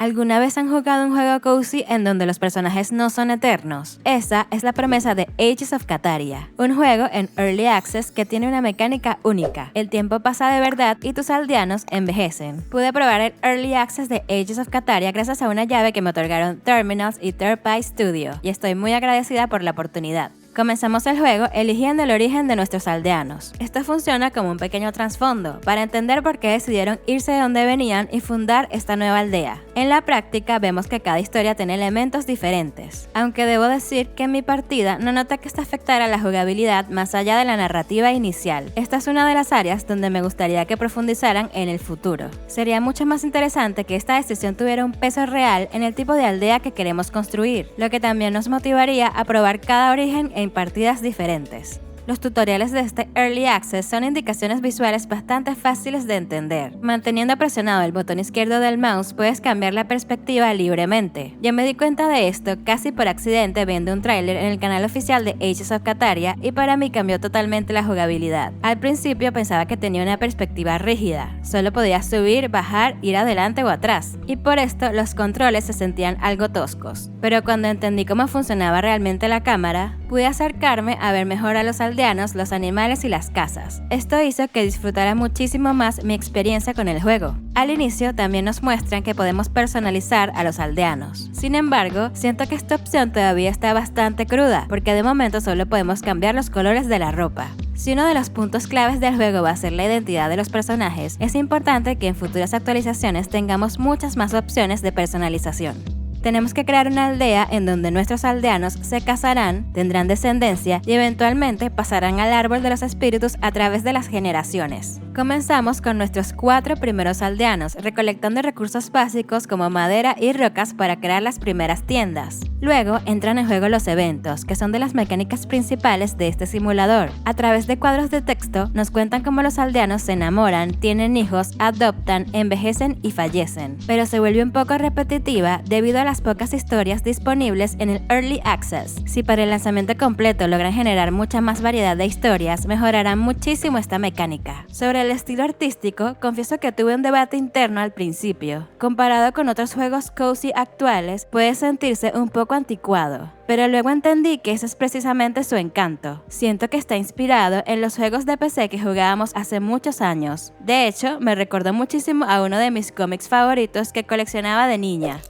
¿Alguna vez han jugado un juego cozy en donde los personajes no son eternos? Esa es la promesa de Ages of Catarrhia, un juego en Early Access que tiene una mecánica única. El tiempo pasa de verdad y tus aldeanos envejecen. Pude probar el Early Access de Ages of Catarrhia gracias a una llave que me otorgaron Terminals y Third Party Studio, y estoy muy agradecida por la oportunidad. Comenzamos el juego eligiendo el origen de nuestros aldeanos. Esto funciona como un pequeño trasfondo para entender por qué decidieron irse de donde venían y fundar esta nueva aldea. En la práctica vemos que cada historia tiene elementos diferentes, aunque debo decir que en mi partida no noté que esto afectara la jugabilidad más allá de la narrativa inicial. Esta es una de las áreas donde me gustaría que profundizaran en el futuro. Sería mucho más interesante que esta decisión tuviera un peso real en el tipo de aldea que queremos construir, lo que también nos motivaría a probar cada origen en partidas diferentes. Los tutoriales de este Early Access son indicaciones visuales bastante fáciles de entender. Manteniendo presionado el botón izquierdo del mouse puedes cambiar la perspectiva libremente. Yo me di cuenta de esto casi por accidente viendo un tráiler en el canal oficial de Ages of Catarrhia y para mí cambió totalmente la jugabilidad. Al principio pensaba que tenía una perspectiva rígida, solo podía subir, bajar, ir adelante o atrás, y por esto los controles se sentían algo toscos. Pero cuando entendí cómo funcionaba realmente la cámara, pude acercarme a ver mejor a los aldeanos, los animales y las casas. Esto hizo que disfrutara muchísimo más mi experiencia con el juego. Al inicio también nos muestran que podemos personalizar a los aldeanos. Sin embargo, siento que esta opción todavía está bastante cruda, porque de momento solo podemos cambiar los colores de la ropa. Si uno de los puntos claves del juego va a ser la identidad de los personajes, es importante que en futuras actualizaciones tengamos muchas más opciones de personalización. Tenemos que crear una aldea en donde nuestros aldeanos se casarán, tendrán descendencia y eventualmente pasarán al árbol de los espíritus a través de las generaciones. Comenzamos con nuestros 4 primeros aldeanos, recolectando recursos básicos como madera y rocas para crear las primeras tiendas. Luego entran en juego los eventos, que son de las mecánicas principales de este simulador. A través de cuadros de texto nos cuentan cómo los aldeanos se enamoran, tienen hijos, adoptan, envejecen y fallecen. Pero se vuelve un poco repetitiva debido a las pocas historias disponibles en el Early Access. Si para el lanzamiento completo logran generar mucha más variedad de historias, mejorarán muchísimo esta mecánica. Sobre el estilo artístico, confieso que tuve un debate interno al principio. Comparado con otros juegos cozy actuales, puede sentirse un poco anticuado, pero luego entendí que ese es precisamente su encanto. Siento que está inspirado en los juegos de PC que jugábamos hace muchos años. De hecho, me recordó muchísimo a uno de mis cómics favoritos que coleccionaba de niña,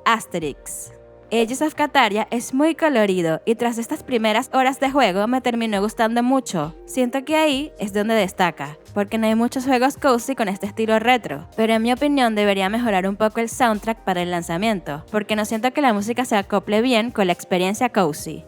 Asterix. Ages of Catarrhia es muy colorido y tras estas primeras horas de juego me terminó gustando mucho. Siento que ahí es donde destaca, porque no hay muchos juegos cozy con este estilo retro, pero en mi opinión debería mejorar un poco el soundtrack para el lanzamiento, porque no siento que la música se acople bien con la experiencia cozy.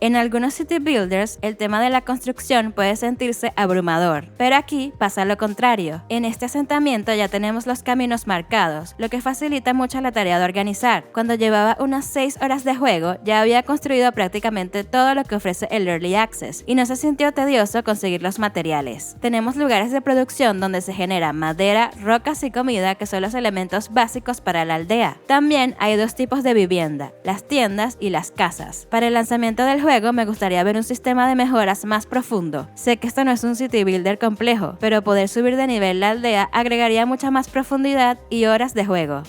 En algunos city builders, el tema de la construcción puede sentirse abrumador, pero aquí pasa lo contrario. En este asentamiento ya tenemos los caminos marcados, lo que facilita mucho la tarea de organizar. Cuando llevaba unas 6 horas de juego, ya había construido prácticamente todo lo que ofrece el Early Access, y no se sintió tedioso conseguir los materiales. Tenemos lugares de producción donde se genera madera, rocas y comida, que son los elementos básicos para la aldea. También hay 2 tipos de vivienda, las tiendas y las casas. Para el lanzamiento del juego me gustaría ver un sistema de mejoras más profundo. Sé que esto no es un city builder complejo, pero poder subir de nivel la aldea agregaría mucha más profundidad y horas de juego.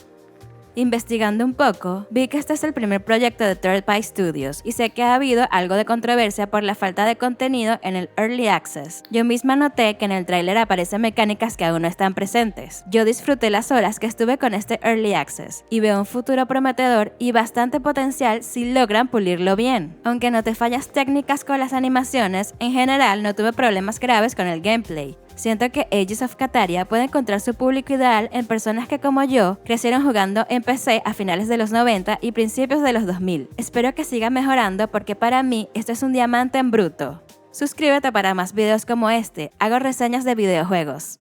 Investigando un poco, vi que este es el primer proyecto de Third Party Studios y sé que ha habido algo de controversia por la falta de contenido en el Early Access. Yo misma noté que en el tráiler aparecen mecánicas que aún no están presentes. Yo disfruté las horas que estuve con este Early Access y veo un futuro prometedor y bastante potencial si logran pulirlo bien. Aunque noté fallas técnicas con las animaciones, en general no tuve problemas graves con el gameplay. Siento que Ages of Catarrhia puede encontrar su público ideal en personas que como yo crecieron jugando en PC a finales de los 90 y principios de los 2000. Espero que siga mejorando porque para mí esto es un diamante en bruto. Suscríbete para más videos como este, hago reseñas de videojuegos.